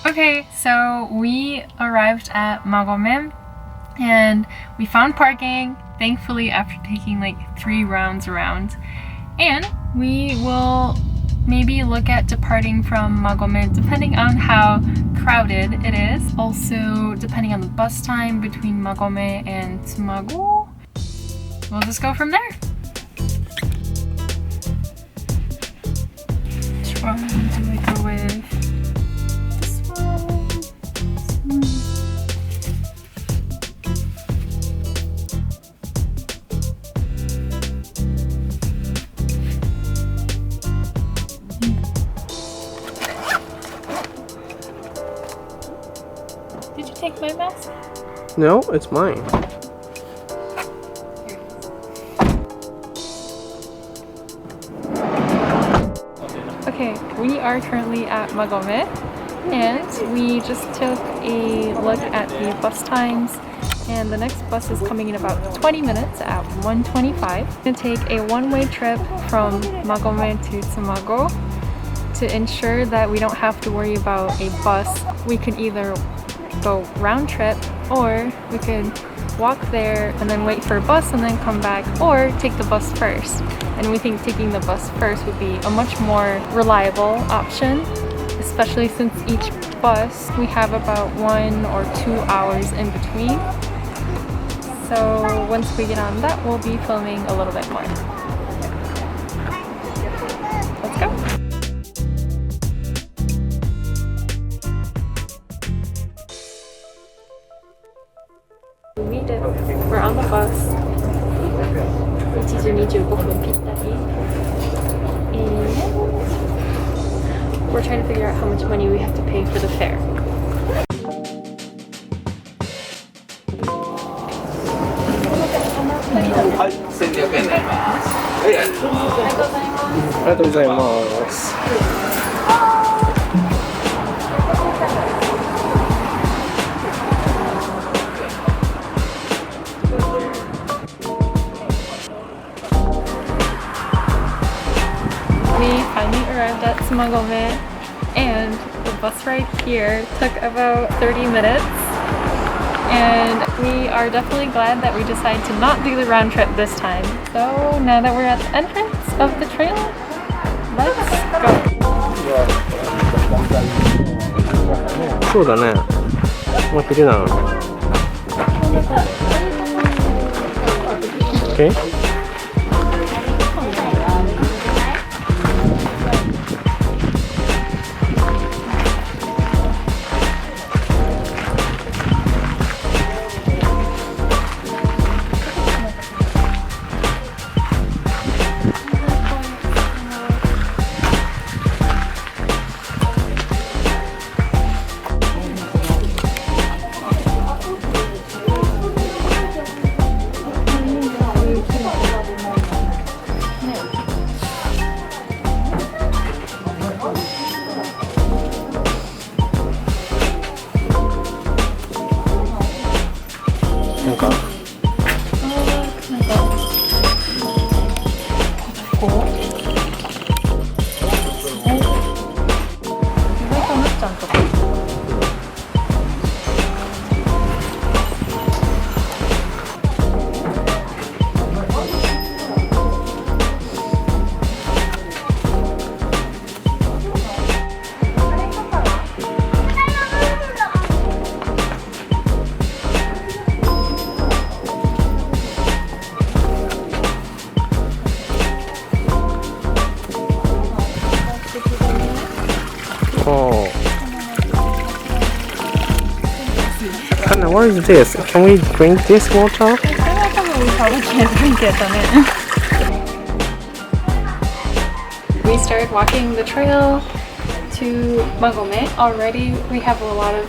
Okay, so we arrived at Magome and we found parking, thankfully, after taking like 3 rounds around. And we will maybe look at departing from Magome depending on how crowded it is. Also, depending on the bus time between Magome and Tsumago. We'll just go from there. Trying to go with this one. Did you take my mask? No, it's mine. Okay, we are currently at Magome and we just took a look at the bus times, and the next bus is coming in about 20 minutes at 1:25. We're going to take a one-way trip from Magome to Tsumago to ensure that we don't have to worry about a bus. We could either go round trip or we could walk there and then wait for a bus and then come back, or take the bus first. And we think taking the bus first would be a much more reliable option, especially since each bus we have about 1 or 2 hours in between. So once we get on that, we'll be filming a little bit more. Let's go! We made it. We're on the bus. 1時25分ぴったり and we're trying to figure out how much money we have to pay for the fare. Hi, 1,200円になります。はい、ありがとうございます。ありがとうございます。We finally arrived at Magome, and the bus ride here took about 30 minutes. And we are definitely glad that we decided to not do the round trip this time. So now that we're at the entrance of the trail, let's go. そうだね。もう昼なの。Okay? Hannah, what is this? Can we drink this water? We probably can't drink it, We started walking the trail to Magome. Already we have a lot of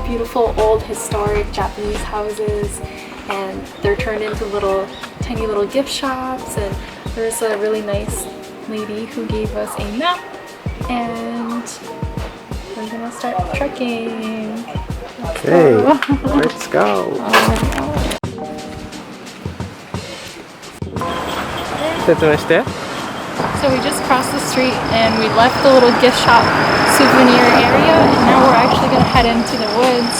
beautiful old historic Japanese houses, and they're turned into tiny little gift shops, and there's a really nice lady who gave us a map, and we're gonna start trekking. Okay, let's go. So we just crossed the street and we left the little gift shop souvenir area, and now we're actually gonna head into the woods.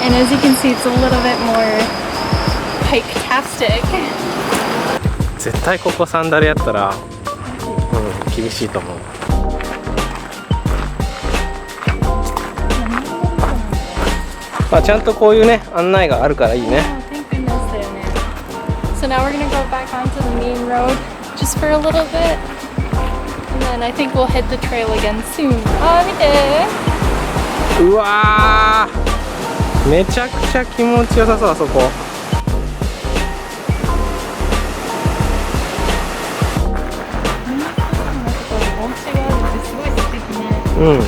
And as you can see, it's a little bit more hike-tastic. 絶対ここサンダルやったら、厳しいと思う。まあちゃんとこういうね案内があるからいいね。So now we're gonna go back onto the main road just for a little bit, and then I think we'll hit the trail again soon. あ、見て。うわー、めちゃくちゃ気持ちよさそうあそこ。うん。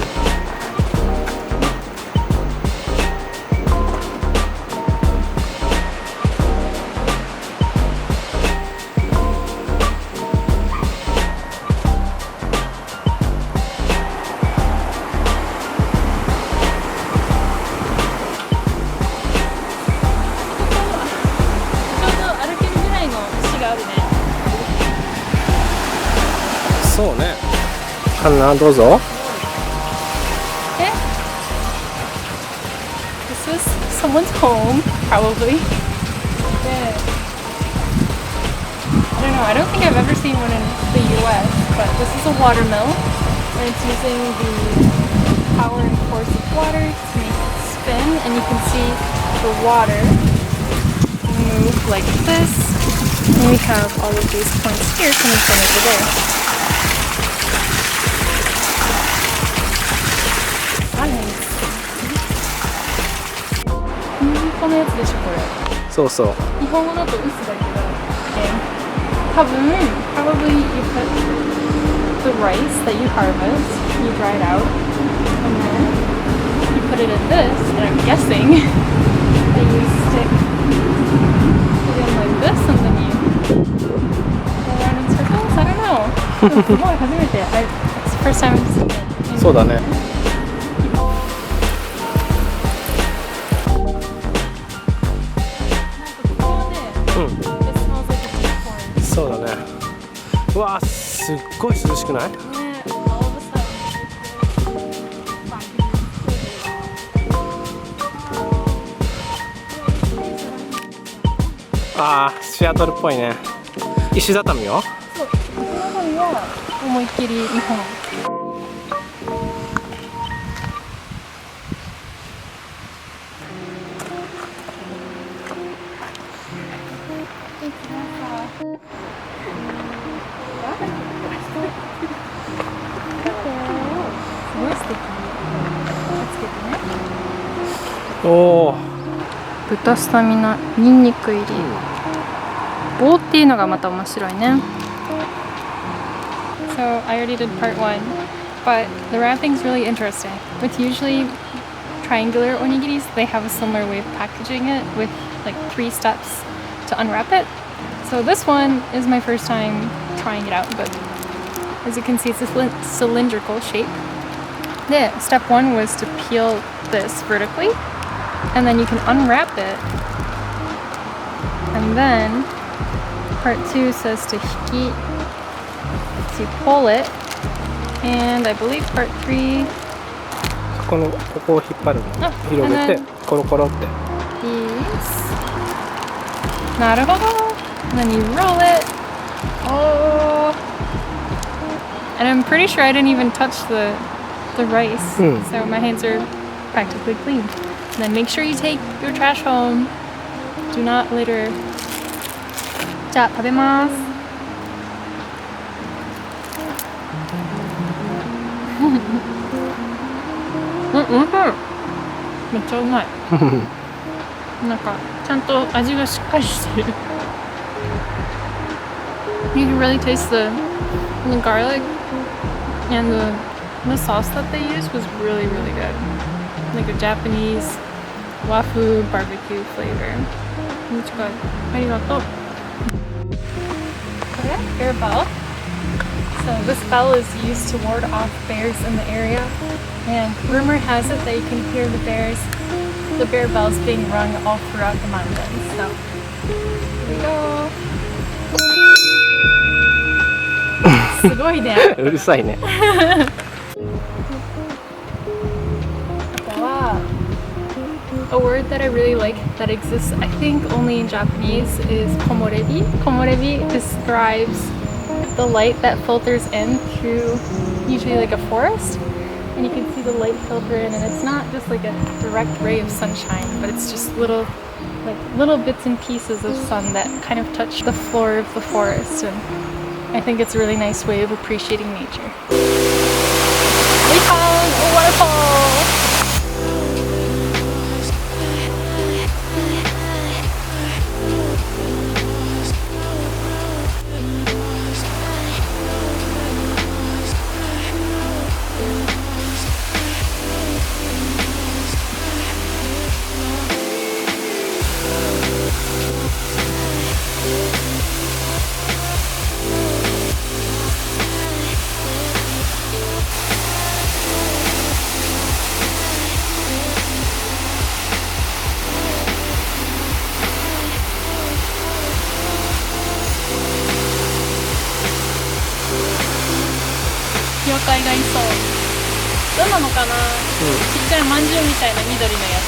そうね。かな、どうぞ。This is someone's home, probably. Yeah. I don't know. I don't think I've ever seen one in the U.S., but this is a water mill, and it's using the power and force of water to make it spin, and you can see the water move like this, and we have all of these points here coming from over there. Nice. このやつでしょこれ。そうそう。日本語だと薄だけど、多分 probably you put the rice that you harvest, you dry it out, and then you put it in this, and I'm guessing that you stick it in like this, and then you go around in circles. I don't know. すごい初めて。It's the first time I've seen it. そうだね。そうだね。うわー、すっごい涼しくない？ああ、シアトルっぽいね。石畳は？そう、石畳は思いっきり日本。おお。豚スタミナ、ニンニク入り。棒っていうのがまた面白いね。So I already did part 1, but the wrapping is really interesting. With usually triangular onigiris, they have a similar way of packaging it with like 3 steps to unwrap it. So this one is my first time trying it out, but as you can see, it's a cylindrical shape. Then step 1 was to peel this vertically, and then you can unwrap it. And then part 2 says to hiki, to pull it. And I believe part 3, ここを引っ張るの、広げてコロコロって。 these. なるほど. And then you roll it. Oh. And I'm pretty sure I didn't even touch the rice. So my hands are practically clean. And then make sure you take your trash home. Do not litter. じゃあ食べます。うん、めっちゃうまい。なんかちゃんと味がしっかりしてる。You can really taste the garlic and the sauce that they used was really, really good. Like a Japanese wafu barbecue flavor. Which good. ありがとう。これ bear bell. So this bell is used to ward off bears in the area. And rumor has it that you can hear the bear bells being rung all throughout the mountains. So here we go. すごいね。うるさいね。あとは A word that I really like that exists, I think, only in Japanese is komorebi. Komorebi describes the light that filters in through usually like a forest, and you can see the light filter in, and it's not just like a direct ray of sunshine, but it's just little bits and pieces of sun that kind of touch the floor of the forest, and I think it's a really nice way of appreciating nature. We found a waterfall!妖怪がいそう。どうなのかな、ちっちゃいまんじゅうみたいな緑のやつ。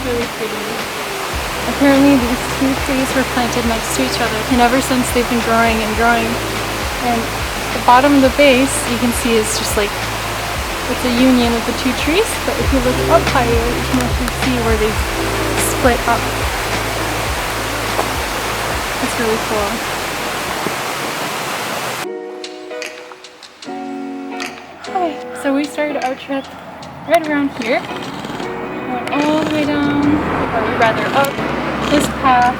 Really pretty. Apparently these two trees were planted next to each other, and ever since they've been growing and growing. And the bottom of the base you can see is just like it's a union of the two trees, but if you look up higher you can actually see where they split up. It's really cool. Hi. So we started our trip right around here. Went all the way down, or rather up this path.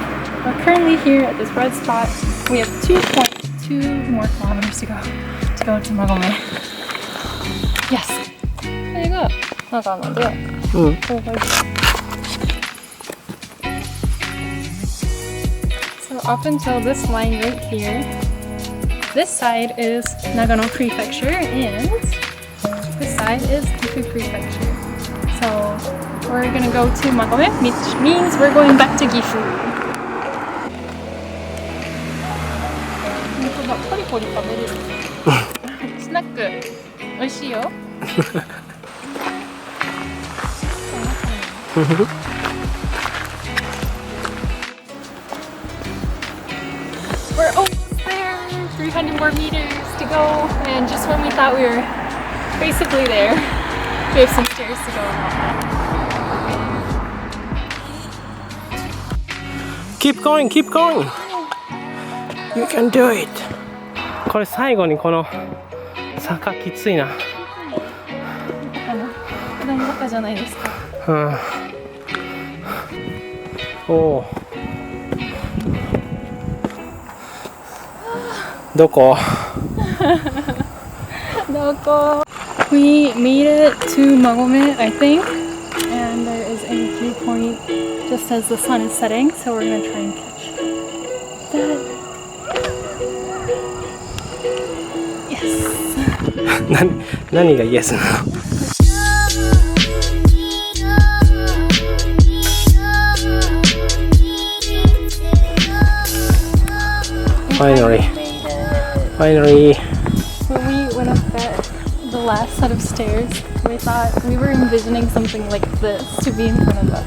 We're currently here at this red spot. We have 2.2 more kilometers to go to Magome. Yes. これが長野で、これがSo up until this line right here, this side is Nagano Prefecture and this side is Gifu Prefecture. So we're gonna go to Magome, which means we're going back to Gifu. 本当だ、ポリポリ食べれる。スナック、美味しいよ。We're almost there. 300 more meters to go, and just when we thought we were basically there, we have some stairs to go. Keep going, keep going. You can do it. これ最後にこの坂きついな。普段坂じゃないですか。おお。どこ？どこ？ We made it to Magome, I think, and there is a viewpoint just as the sun is setting, so we're gonna try and catch that. Yes. 何がイエスなの？Finally. When we went up the last set of stairs, we thought we were envisioning something like this to be in front of us.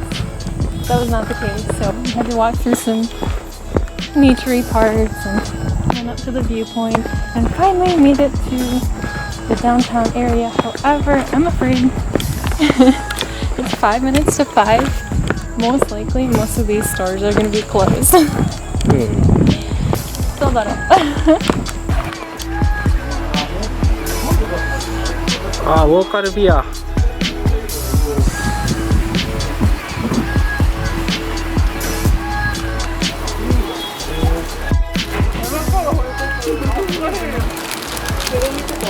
That was not the case, so we had to walk through some naturey parts and went up to the viewpoint and finally made it to the downtown area. However, I'm afraid it's 5 minutes to 5. Most likely, most of these stores are going to be closed. どうだろうあ、ローカルビア。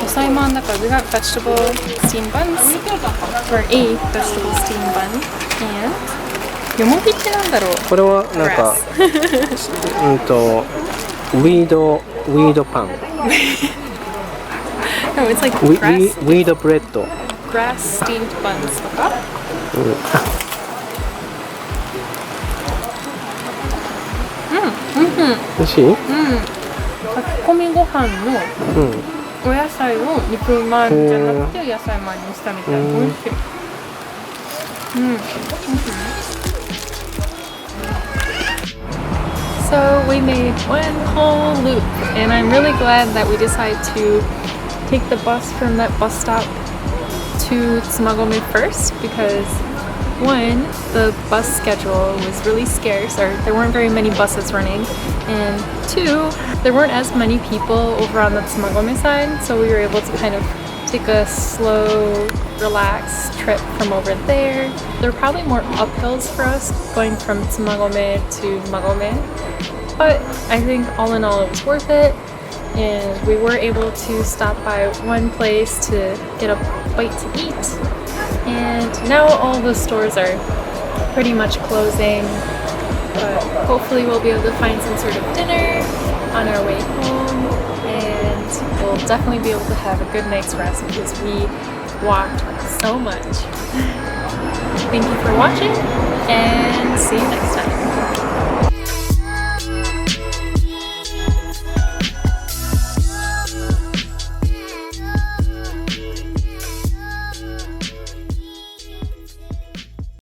Simon, we got vegetable steamed buns, or a vegetable steamed bun, and よもぎってなんだろう？これはなんかウィードパン No, it's like ウィ grass ードブレッド grass steamed buns とか。美味しい？炊き込みご飯のお野菜を肉まんじゃなくて野菜まんにしたみたいな。美味しい。So we made one whole loop, and I'm really glad that we decided to take the bus from that bus stop to Tsumagome first, because one, the bus schedule was really scarce, or there weren't very many buses running, and two, there weren't as many people over on the Tsumagome side, so we were able to kind of take a slow, relaxed trip from over there. There were probably more uphills for us going from Tsumagome to Magome, but I think all in all it was worth it, and we were able to stop by one place to get a bite to eat, and now all the stores are pretty much closing, but hopefully we'll be able to find some sort of dinner on our way home, and we'll definitely be able to have a good night's rest because we walked so much. Thank you for watching, and see you next time.